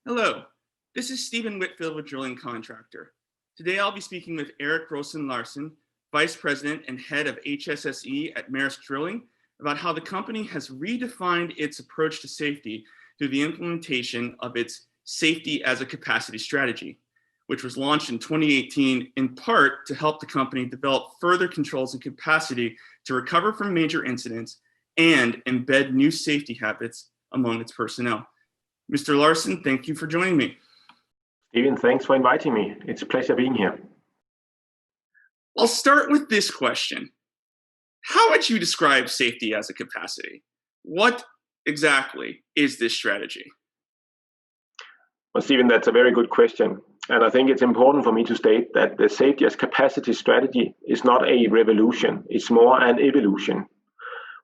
Hello, this is Stephen Whitfield with Drilling Contractor. Today I'll be speaking with Erik Larsen, Vice President and Head of HSSE at Maersk Drilling, about how the company has redefined its approach to safety through the implementation of its Safety as a Capacity strategy, which was launched in 2018 in part to help the company develop further controls and capacity to recover from major incidents and embed new safety habits among its personnel. Mr. Larsen, thank you for joining me. Stephen, thanks for inviting me. It's a pleasure being here. I'll start with this question. How would you describe safety as a capacity? What exactly is this strategy? Well, Stephen, that's a very good question. And I think it's important for me to state that the safety as capacity strategy is not a revolution. It's more an evolution.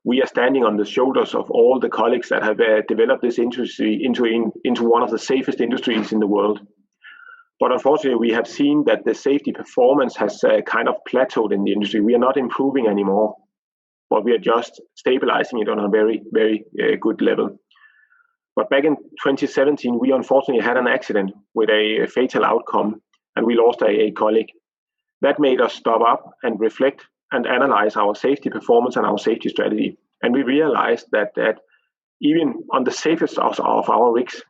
We are standing on the shoulders of all the colleagues that have developed this industry into one of the safest industries in the world. But unfortunately, we have seen that the safety performance has kind of plateaued in the industry. We are not improving anymore, but we are just stabilizing it on a very, very good level. But back in 2017, we unfortunately had an accident with a fatal outcome, and we lost a colleague. That made us stop up and reflect and analyze our safety performance and our safety strategy. And we realized that even on the safest of our rigs,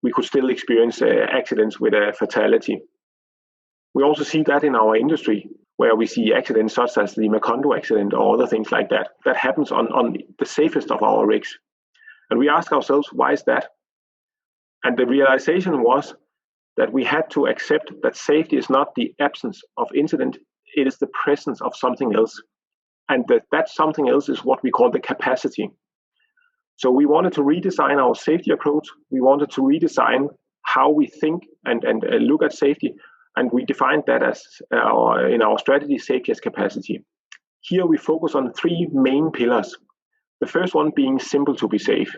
we could still experience accidents with a fatality. We also see that in our industry, where we see accidents such as the Macondo accident or other things like that. That happens on the safest of our rigs. And we ask ourselves, why is that? And the realization was that we had to accept that safety is not the absence of incident, it is the presence of something else. And that something else is what we call the capacity. So we wanted to redesign our safety approach. We wanted to redesign how we think and look at safety. And we defined that as in our strategy, safety as capacity. Here we focus on three main pillars. The first one being simple to be safe.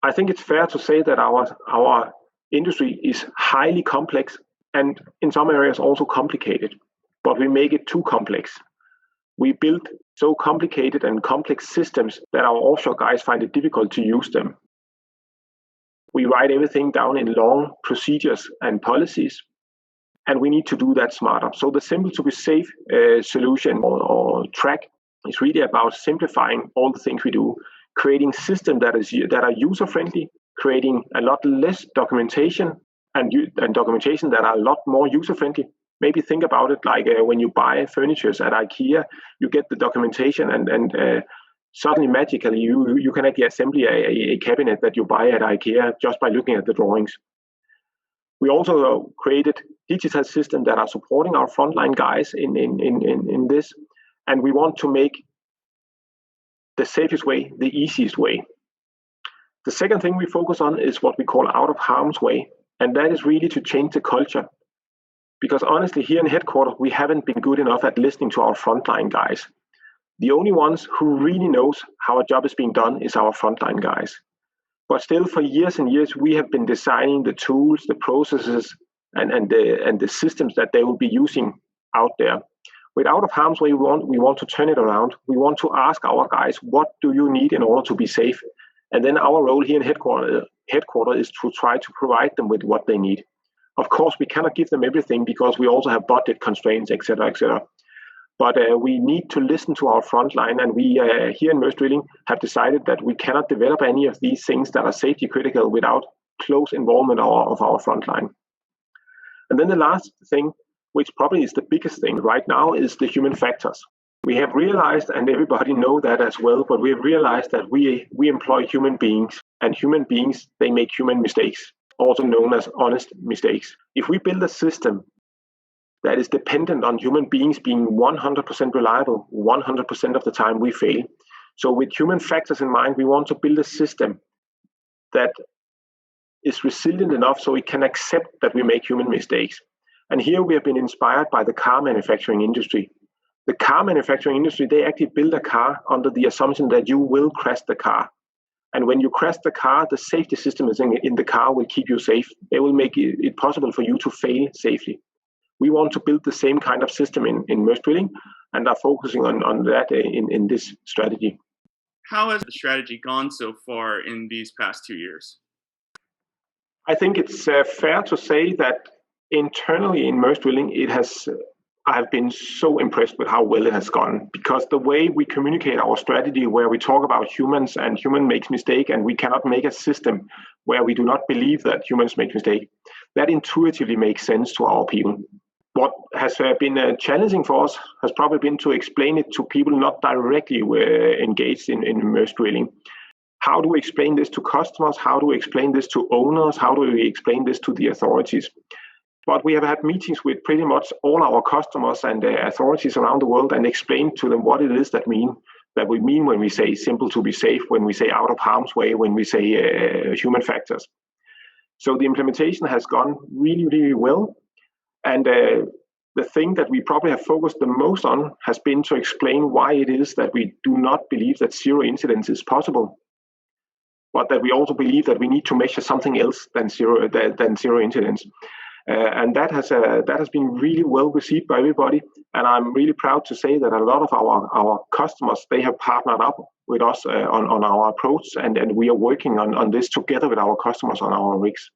I think it's fair to say that our industry is highly complex and in some areas also complicated, but we make it too complex. We build so complicated and complex systems that our offshore guys find it difficult to use them. We write everything down in long procedures and policies, and we need to do that smarter. So the simple to be safe solution or track is really about simplifying all the things we do, creating systems that are user-friendly, creating a lot less documentation and documentation that are a lot more user-friendly. Maybe think about it like when you buy furniture at IKEA, you get the documentation and suddenly magically you can actually assemble a cabinet that you buy at IKEA just by looking at the drawings. We also created digital systems that are supporting our frontline guys in this, and we want to make the safest way the easiest way. The second thing we focus on is what we call out of harm's way, and that is really to change the culture. Because honestly, here in headquarters, we haven't been good enough at listening to our frontline guys. The only ones who really knows how a job is being done is our frontline guys. But still, for years and years, we have been designing the tools, the processes, and the systems that they will be using out there. With out of harm's way, we want to turn it around. We want to ask our guys, what do you need in order to be safe? And then our role here in headquarters is to try to provide them with what they need. Of course, we cannot give them everything because we also have budget constraints, etc., etc. But we need to listen to our frontline, and we here in Maersk Drilling have decided that we cannot develop any of these things that are safety critical without close involvement of our frontline. And then the last thing, which probably is the biggest thing right now, is the human factors. We have realized, and everybody know that as well, but we have realized that we employ human beings, and human beings, they make human mistakes, also known as honest mistakes. If we build a system that is dependent on human beings being 100% reliable, 100% of the time we fail. So with human factors in mind, we want to build a system that is resilient enough so it can accept that we make human mistakes. And here we have been inspired by the car manufacturing industry. The car manufacturing industry, they actually build a car under the assumption that you will crash the car. And when you crash the car, the safety system is in the car will keep you safe. They will make it possible for you to fail safely. We want to build the same kind of system in Maersk Drilling and are focusing on that in this strategy. How has the strategy gone so far in these past 2 years? I think it's fair to say that internally in Maersk Drilling, I have been so impressed with how well it has gone, because the way we communicate our strategy, where we talk about humans and human makes mistake, and we cannot make a system where we do not believe that humans make mistake, that intuitively makes sense to our people. What has been challenging for us has probably been to explain it to people not directly engaged in Maersk Drilling. How do we explain this to customers? How do we explain this to owners? How do we explain this to the authorities? But we have had meetings with pretty much all our customers and authorities around the world, and explained to them what it is that we mean when we say simple to be safe, when we say out of harm's way, when we say human factors. So the implementation has gone really, really well. And the thing that we probably have focused the most on has been to explain why it is that we do not believe that zero incidents is possible, but that we also believe that we need to measure something else than zero incidents. And that has been really well received by everybody. And I'm really proud to say that a lot of our customers, they have partnered up with us on our approach, and we are working on this together with our customers on our rigs.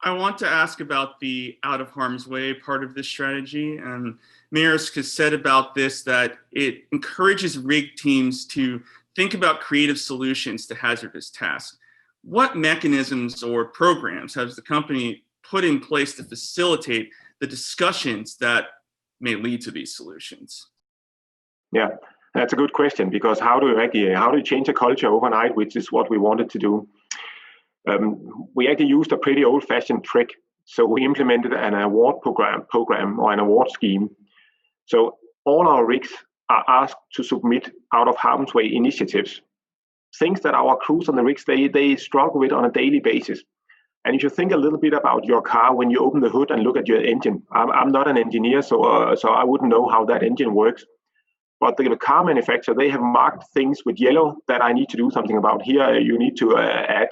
I want to ask about the out of harm's way part of this strategy. And Maersk has said about this that it encourages rig teams to think about creative solutions to hazardous tasks. What mechanisms or programs has the company put in place to facilitate the discussions that may lead to these solutions? Yeah, that's a good question, because how do you change a culture overnight, which is what we wanted to do? We actually used a pretty old-fashioned trick. So we implemented an award program or an award scheme. So all our rigs are asked to submit out of harm's way initiatives, things that our crews on the rigs they struggle with on a daily basis. And if you think a little bit about your car, when you open the hood and look at your engine, I'm not an engineer, so I wouldn't know how that engine works. But the car manufacturer, they have marked things with yellow that I need to do something about. Here you need to add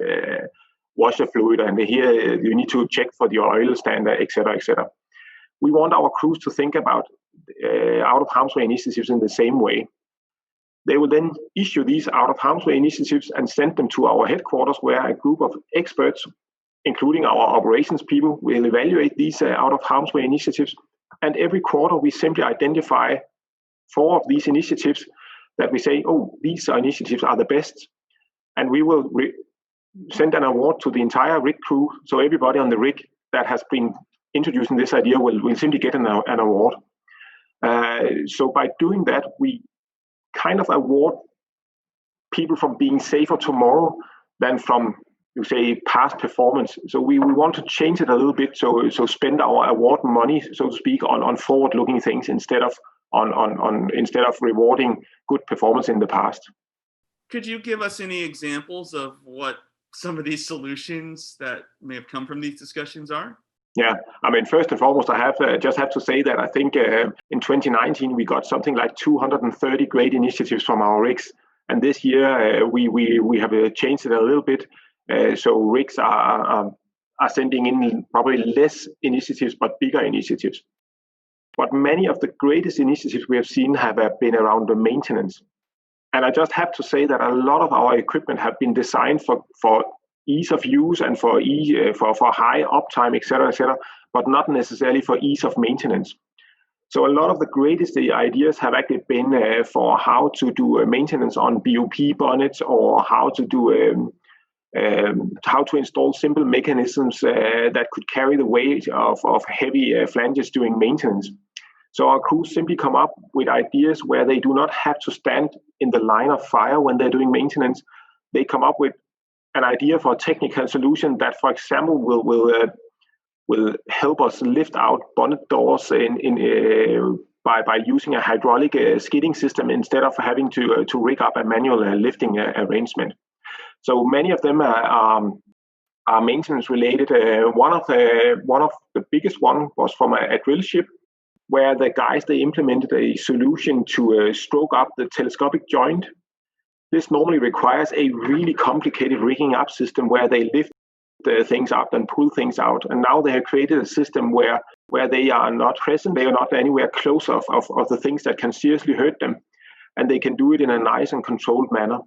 washer fluid, and here you need to check for the oil standard, etc., etc. We want our crews to think about out of harm's way initiatives in the same way. They will then issue these out of harm's way initiatives and send them to our headquarters, where a group of experts, including our operations people, will evaluate these out of harm's way initiatives. And every quarter we simply identify 4 of these initiatives that we say, oh, these initiatives are the best. And we will send an award to the entire rig crew. So everybody on the rig that has been introducing this idea will simply get an award. So by doing that, we kind of award people from being safer tomorrow than from, you say, past performance. So we want to change it a little bit. So spend our award money, so to speak, on forward-looking things instead of rewarding good performance in the past. Could you give us any examples of what some of these solutions that may have come from these discussions are? Yeah, I mean, first and foremost, I have to say that I think in 2019 we got something like 230 great initiatives from our rigs, and this year we have changed it a little bit. So rigs are sending in probably less initiatives but bigger initiatives. But many of the greatest initiatives we have seen have been around the maintenance. And I just have to say that a lot of our equipment have been designed for ease of use and for high uptime, etc., but not necessarily for ease of maintenance. So a lot of the greatest ideas have actually been for how to do maintenance on BOP bonnets, or how to install simple mechanisms that could carry the weight of heavy flanges during maintenance. So our crews simply come up with ideas where they do not have to stand in the line of fire when they're doing maintenance. They come up with an idea for a technical solution that, for example, will help us lift out bonnet doors by using a hydraulic skidding system instead of having to rig up a manual lifting arrangement. So many of them are maintenance related. One of the biggest one was from a drill ship, where the guys, they implemented a solution to stroke up the telescopic joint. This normally requires a really complicated rigging up system where they lift things up and pull things out. And now they have created a system where they are not present, they are not anywhere close of the things that can seriously hurt them. And they can do it in a nice and controlled manner.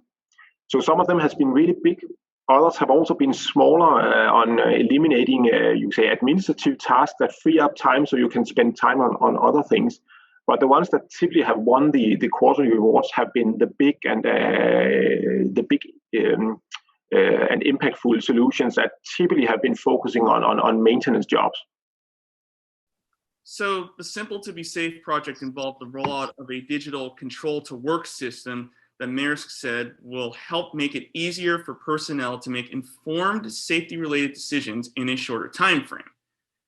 So some of them has been really big. Others have also been smaller on eliminating, you say, administrative tasks that free up time so you can spend time on other things. But the ones that typically have won the quarterly rewards have been the big and impactful solutions that typically have been focusing on maintenance jobs. So the Simple to Be Safe project involved the rollout of a digital control to work system that Maersk said will help make it easier for personnel to make informed safety-related decisions in a shorter time frame.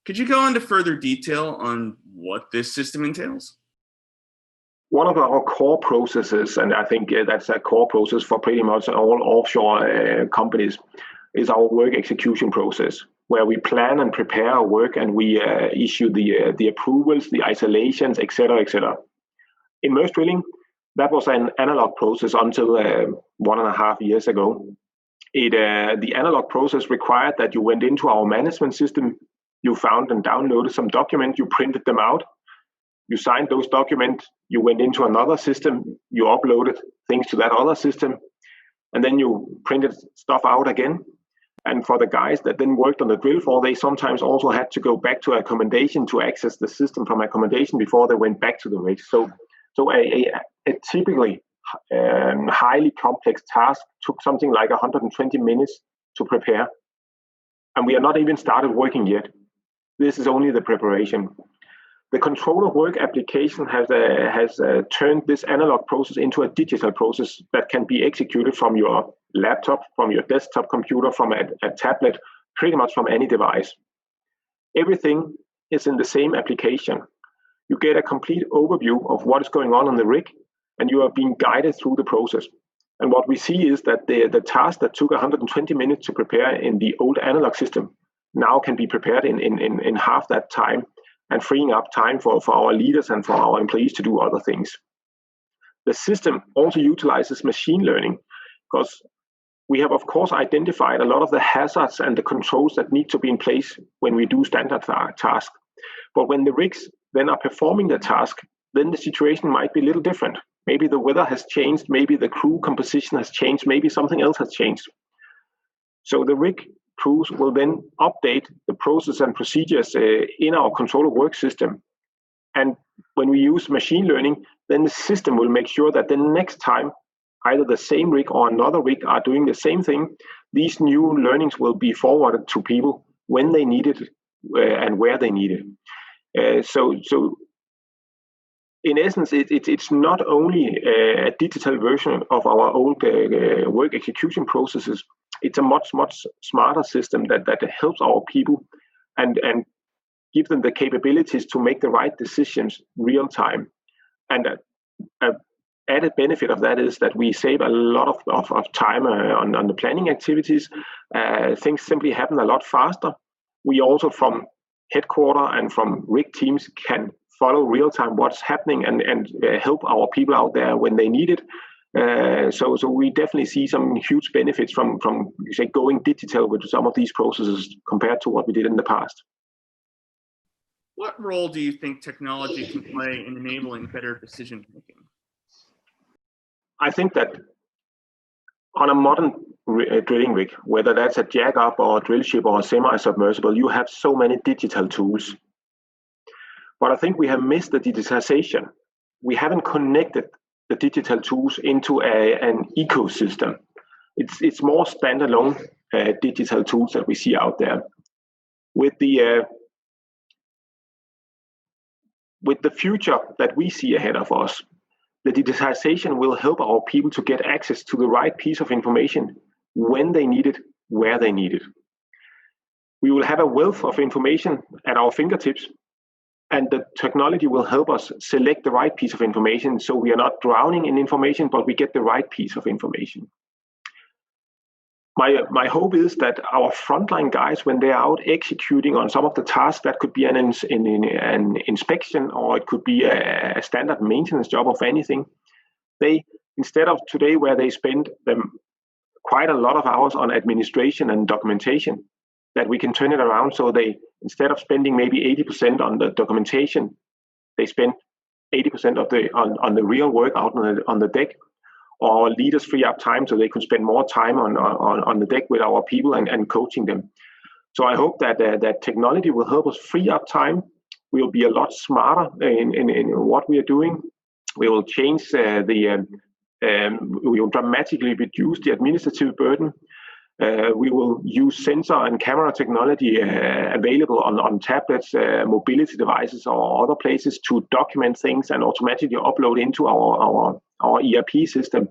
Could you go into further detail on what this system entails? One of our core processes, and I think that's a core process for pretty much all offshore companies, is our work execution process, where we plan and prepare our work and we issue the approvals, the isolations, etc., etc. In Maersk Drilling, that was an analog process until 1.5 years ago. The analog process required that you went into our management system, you found and downloaded some documents, you printed them out, you signed those documents, you went into another system, you uploaded things to that other system, and then you printed stuff out again. And for the guys that then worked on the drill floor, they sometimes also had to go back to accommodation to access the system from accommodation before they went back to the rig. So a typically highly complex task took something like 120 minutes to prepare. And we are not even started working yet. This is only the preparation. The control of work application has turned this analog process into a digital process that can be executed from your laptop, from your desktop computer, from a tablet, pretty much from any device. Everything is in the same application. You get a complete overview of what is going on the rig, and you are being guided through the process. And what we see is that the task that took 120 minutes to prepare in the old analog system now can be prepared in half that time, and freeing up time for our leaders and for our employees to do other things. The system also utilizes machine learning because we have, of course, identified a lot of the hazards and the controls that need to be in place when we do standard tasks. But when the rigs then are performing the task, then the situation might be a little different. Maybe the weather has changed, maybe the crew composition has changed, maybe something else has changed. So the rig crews will then update the process and procedures in our control of work system. And when we use machine learning, then the system will make sure that the next time either the same rig or another rig are doing the same thing, these new learnings will be forwarded to people when they need it and where they need it. So in essence, it's not only a digital version of our old work execution processes. It's a much smarter system that helps our people and give them the capabilities to make the right decisions real time. And an added benefit of that is that we save a lot of time on the planning activities. Things simply happen a lot faster. We also, from headquarters and from rig teams, can follow real time what's happening and help our people out there when they need it. So we definitely see some huge benefits from you say going digital with some of these processes compared to what we did in the past. What role do you think technology can play in enabling better decision making? I think that on a modern drilling rig, whether that's a jack-up or a drill ship or a semi-submersible, you have so many digital tools. But I think we have missed the digitization. We haven't connected the digital tools into an ecosystem. It's more standalone digital tools that we see out there. With the future that we see ahead of us, the digitization will help our people to get access to the right piece of information when they need it, where they need it. We will have a wealth of information at our fingertips, and the technology will help us select the right piece of information so we are not drowning in information, but we get the right piece of information. My hope is that our frontline guys, when they're out executing on some of the tasks, that could be an inspection or it could be a standard maintenance job of anything, they, instead of today where they spend quite a lot of hours on administration and documentation, that we can turn it around so they, instead of spending maybe 80% on the documentation, they spend 80% of on the real work out on the deck. or leaders free up time so they could spend more time on the deck with our people and coaching them. So I hope that that technology will help us free up time. We will be a lot smarter in what we are doing. We will change we will dramatically reduce the administrative burden. We will use sensor and camera technology available on tablets, mobility devices, or other places to document things and automatically upload into our ERP system.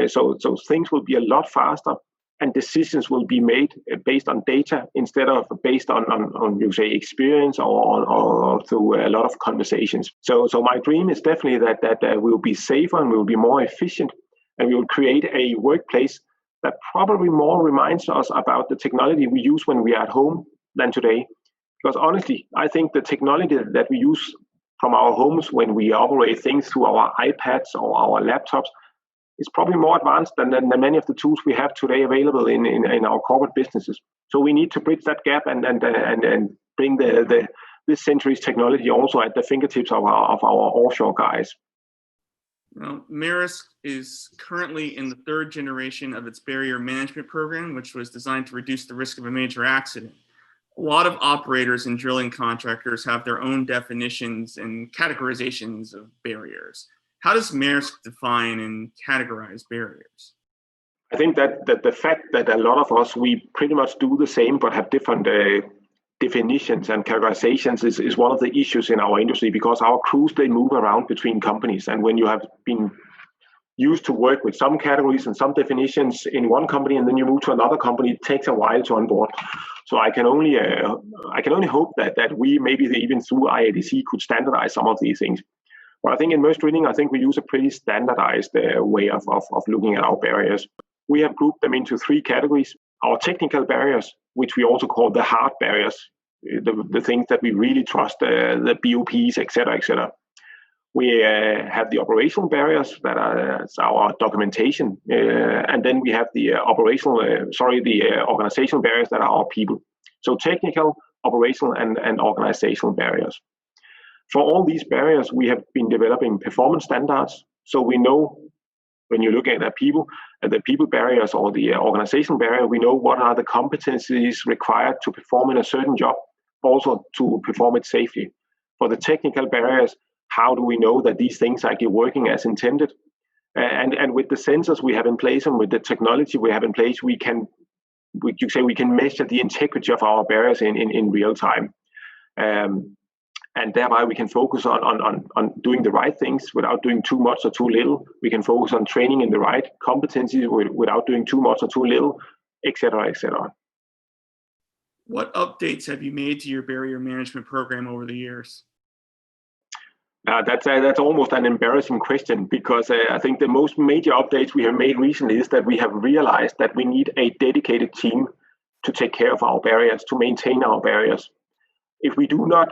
So things will be a lot faster, and decisions will be made based on data instead of based on you say experience or through a lot of conversations. So my dream is definitely that we'll be safer and we'll be more efficient, and we will create a workplace that probably more reminds us about the technology we use when we are at home than today. Because honestly, I think the technology that we use from our homes when we operate things through our iPads or our laptops is probably more advanced than many of the tools we have today available in our corporate businesses. So we need to bridge that gap and bring this century's technology also at the fingertips of our offshore guys. Well, Maersk is currently in the third generation of its barrier management program, which was designed to reduce the risk of a major accident. A lot of operators and drilling contractors have their own definitions and categorizations of barriers. How does Maersk define and categorize barriers? I think that the fact that a lot of us, we pretty much do the same but have different definitions and categorizations is one of the issues in our industry, because our crews, they move around between companies, and when you have been used to work with some categories and some definitions in one company and then you move to another company, it takes a while to onboard. So I can only hope that we maybe even through IADC could standardize some of these things. But I think in Maersk Drilling, I think we use a pretty standardized way of looking at our barriers. We have grouped them into three categories. Our technical barriers, which we also call the hard barriers, the things that we really trust, the BOPs, etc., etc. We have the operational barriers that are our documentation, and then we have the organizational barriers that are our people. So technical, operational, and organizational barriers. For all these barriers, we have been developing performance standards. So we know when you look at the people barriers or the organizational barrier, we know what are the competencies required to perform in a certain job, also to perform it safely. For the technical barriers, how do we know that these things are actually working as intended? And with the sensors we have in place and with the technology we have in place, we can measure the integrity of our barriers in real time. And thereby we can focus on doing the right things without doing too much or too little. We can focus on training in the right competencies without doing too much or too little, etc., etc. What updates have you made to your barrier management program over the years? That's almost an embarrassing question, because I think the most major updates we have made recently is that we have realized that we need a dedicated team to take care of our barriers, to maintain our barriers. If we do not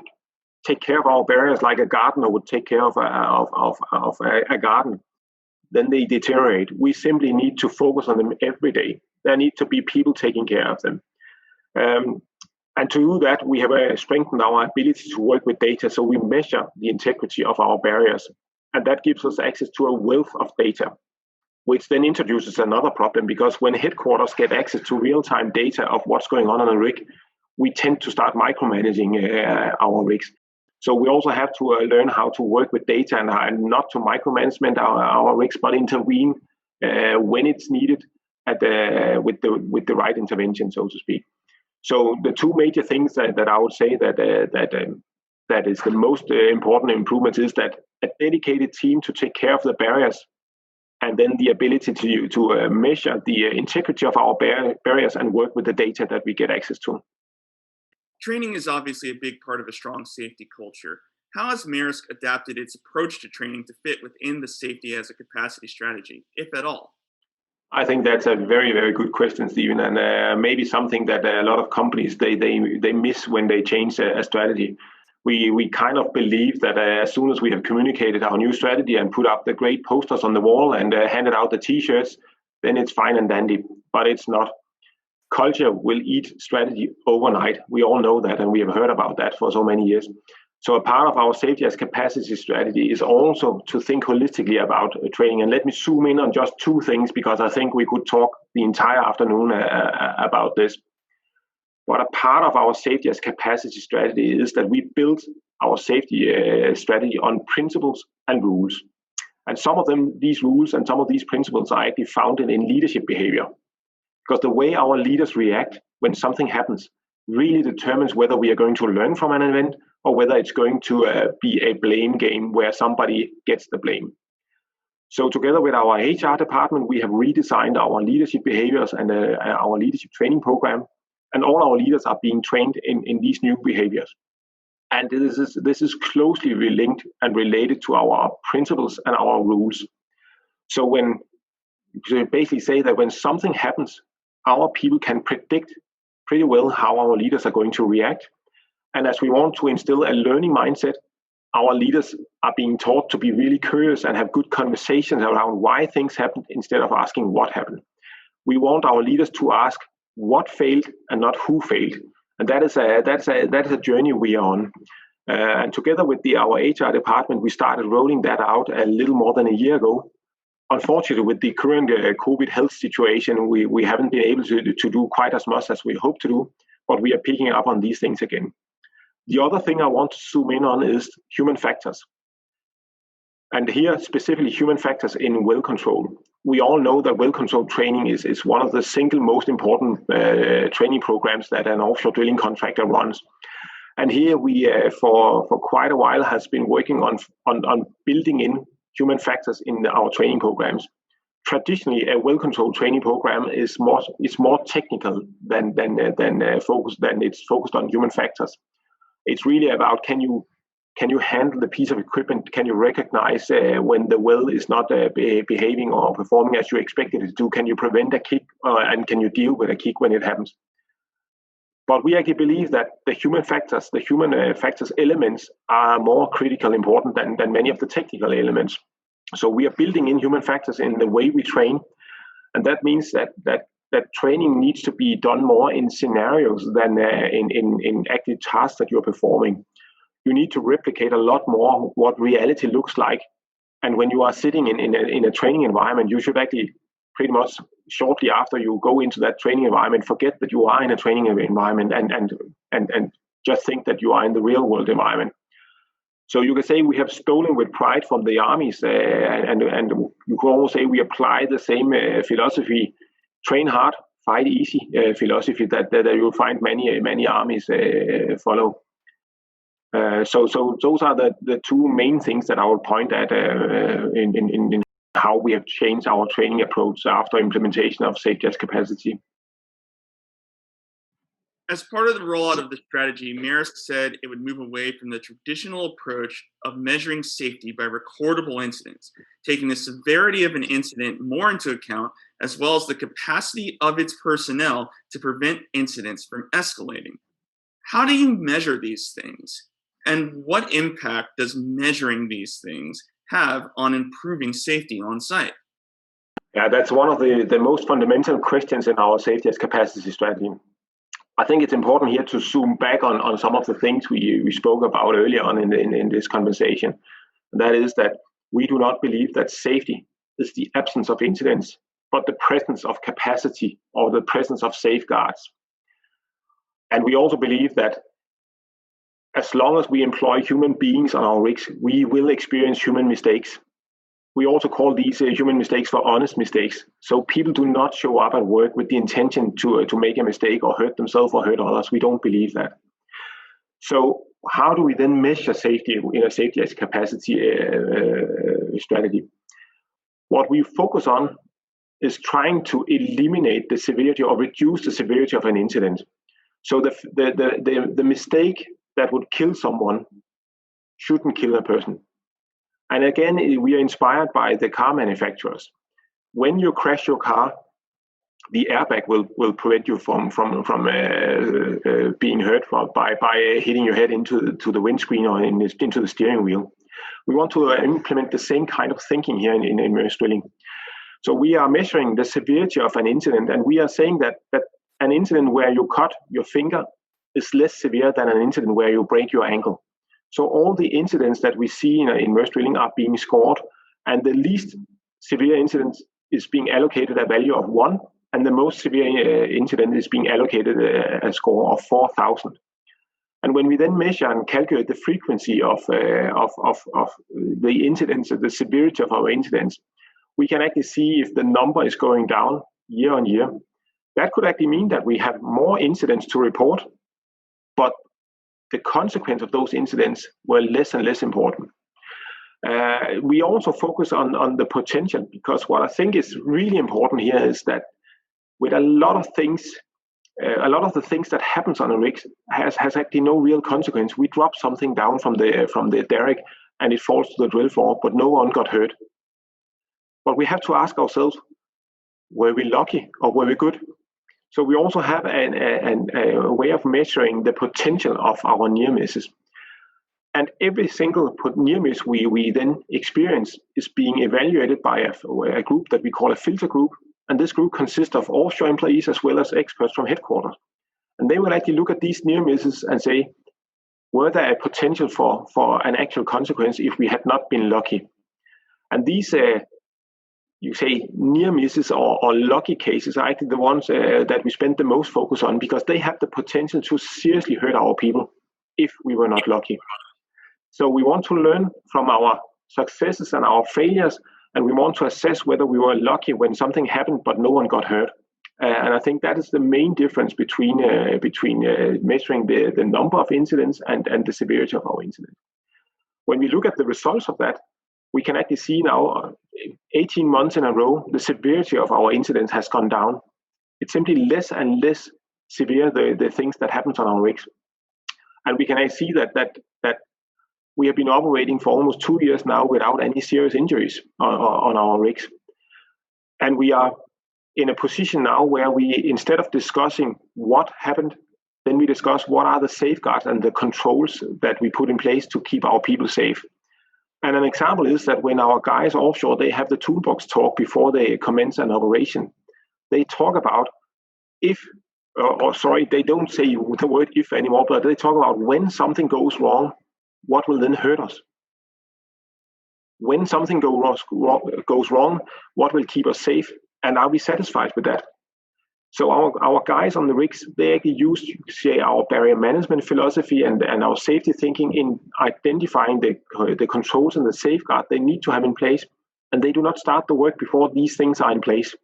take care of our barriers like a gardener would take care of a garden, then they deteriorate. We simply need to focus on them every day. There need to be people taking care of them. And to do that, we have strengthened our ability to work with data, so we measure the integrity of our barriers. And that gives us access to a wealth of data, which then introduces another problem, because when headquarters get access to real-time data of what's going on a rig, we tend to start micromanaging our rigs. So we also have to learn how to work with data and not to micromanage our rigs, but intervene when it's needed with the right intervention, so to speak. So the two major things that I would say that is the most important improvement is that a dedicated team to take care of the barriers, and then the ability to measure the integrity of our barriers and work with the data that we get access to. Training is obviously a big part of a strong safety culture. How has Maersk adapted its approach to training to fit within the safety as a capacity strategy, if at all? I think that's a very, very good question, Stephen, and maybe something that a lot of companies they miss when they change a strategy. We kind of believe that as soon as we have communicated our new strategy and put up the great posters on the wall and handed out the T-shirts, then it's fine and dandy. But it's not. Culture will eat strategy overnight. We all know that, and we have heard about that for so many years. So a part of our safety as capacity strategy is also to think holistically about training. And let me zoom in on just two things, because I think we could talk the entire afternoon about this. But a part of our safety as capacity strategy is that we build our safety strategy on principles and rules. And some of them, these rules and some of these principles are actually founded in leadership behavior. Because the way our leaders react when something happens really determines whether we are going to learn from an event or whether it's going to be a blame game where somebody gets the blame. So together with our HR department, we have redesigned our leadership behaviors and our leadership training program. And all our leaders are being trained in these new behaviors. And this is closely linked and related to our principles and our rules. So basically say that when something happens, our people can predict pretty well how our leaders are going to react. And as we want to instill a learning mindset, our leaders are being taught to be really curious and have good conversations around why things happened instead of asking what happened. We want our leaders to ask what failed and not who failed. And that is a journey we are on. And together with our HR department, we started rolling that out a little more than a year ago. Unfortunately, with the current COVID health situation, we haven't been able to do quite as much as we hope to do, but we are picking up on these things again. The other thing I want to zoom in on is human factors. And here, specifically human factors in well control. We all know that well control training is one of the single most important training programs that an offshore drilling contractor runs. And here we, for quite a while, has been working on building in human factors in our training programs. Traditionally, a well control training program is more technical than it's focused on human factors. It's really about can you handle the piece of equipment? Can you recognize when the well is not behaving or performing as you expected it to do? Can you prevent a kick and can you deal with a kick when it happens? But we actually believe that the human factors elements are more critical important than many of the technical elements. So we are building in human factors in the way we train. And that means that training needs to be done more in scenarios than in active tasks that you're performing. You need to replicate a lot more what reality looks like. And when you are sitting in a training environment, you should actually pretty much shortly after you go into that training environment, forget that you are in a training environment and just think that you are in the real world environment. So you can say we have stolen with pride from the armies, and you could almost say we apply the same philosophy, train hard, fight easy philosophy that you'll find many armies follow. So those are the two main things that I will point at in how we have changed our training approach after implementation of safety as capacity. As part of the rollout of the strategy, Maersk said it would move away from the traditional approach of measuring safety by recordable incidents, taking the severity of an incident more into account, as well as the capacity of its personnel to prevent incidents from escalating. How do you measure these things? And what impact does measuring these things have on improving safety on site? Yeah, that's one of the most fundamental questions in our safety as capacity strategy. I think it's important here to zoom back on some of the things we spoke about earlier on in this conversation. And that is that we do not believe that safety is the absence of incidents, but the presence of capacity or the presence of safeguards. And we also believe that as long as we employ human beings on our rigs, we will experience human mistakes. We also call these human mistakes for honest mistakes. So people do not show up at work with the intention to make a mistake or hurt themselves or hurt others. We don't believe that. So how do we then measure safety in a safety as capacity strategy? What we focus on is trying to eliminate the severity or reduce the severity of an incident. So the mistake that would kill someone shouldn't kill a person. And again, we are inspired by the car manufacturers. When you crash your car, the airbag will prevent you from being hurt by hitting your head into the windscreen or into the steering wheel. We want to implement the same kind of thinking here in Maersk Drilling. So we are measuring the severity of an incident, and we are saying that an incident where you cut your finger is less severe than an incident where you break your ankle. So all the incidents that we see in Maersk Drilling are being scored, and the least severe incident is being allocated a value of 1, and the most severe incident is being allocated a score of 4,000. And when we then measure and calculate the frequency of the incidents, the severity of our incidents, we can actually see if the number is going down year on year. That could actually mean that we have more incidents to report, but the consequence of those incidents were less and less important. We also focus on the potential, because what I think is really important here is that with a lot of the things that happens on a rig has actually no real consequence. We drop something down from the derrick and it falls to the drill floor, but no one got hurt. But we have to ask ourselves, were we lucky or were we good? So we also have a way of measuring the potential of our near misses. And every single near miss we then experience is being evaluated by a group that we call a filter group. And this group consists of offshore employees as well as experts from headquarters. And they will actually look at these near misses and say, were there a potential for an actual consequence if we had not been lucky? And these, you say, near misses or lucky cases are actually the ones that we spend the most focus on, because they have the potential to seriously hurt our people if we were not lucky. So we want to learn from our successes and our failures, and we want to assess whether we were lucky when something happened but no one got hurt. And I think that is the main difference between measuring the number of incidents and the severity of our incidents. When we look at the results of that, we can actually see now 18 months in a row, the severity of our incidents has gone down. It's simply less and less severe, the things that happens on our rigs. And we can actually see that we have been operating for almost 2 years now without any serious injuries on our rigs. And we are in a position now where we, instead of discussing what happened, then we discuss what are the safeguards and the controls that we put in place to keep our people safe. And an example is that when our guys offshore, they have the toolbox talk before they commence an operation. They talk about they don't say the word if anymore, but they talk about when something goes wrong, what will then hurt us? When something goes wrong, what will keep us safe? And are we satisfied with that? So our guys on the rigs, they actually use, say, our barrier management philosophy and our safety thinking in identifying the controls and the safeguard they need to have in place. And they do not start the work before these things are in place.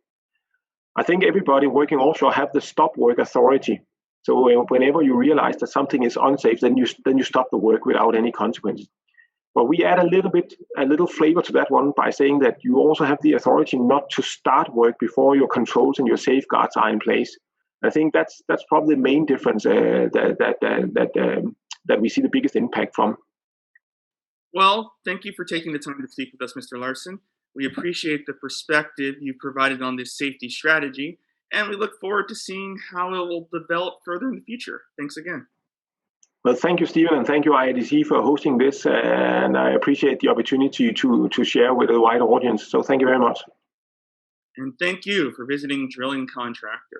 I think everybody working offshore have the stop work authority. So whenever you realize that something is unsafe, then you stop the work without any consequences. But we add a little flavor to that one by saying that you also have the authority not to start work before your controls and your safeguards are in place. I think that's probably the main difference that we see the biggest impact from. Well, thank you for taking the time to speak with us, Mr. Larsen. We appreciate the perspective you provided on this safety strategy, and we look forward to seeing how it will develop further in the future. Thanks again. Well, thank you, Stephen, and thank you, IADC, for hosting this. And I appreciate the opportunity to share with a wider audience. So thank you very much. And thank you for visiting Drilling Contractor.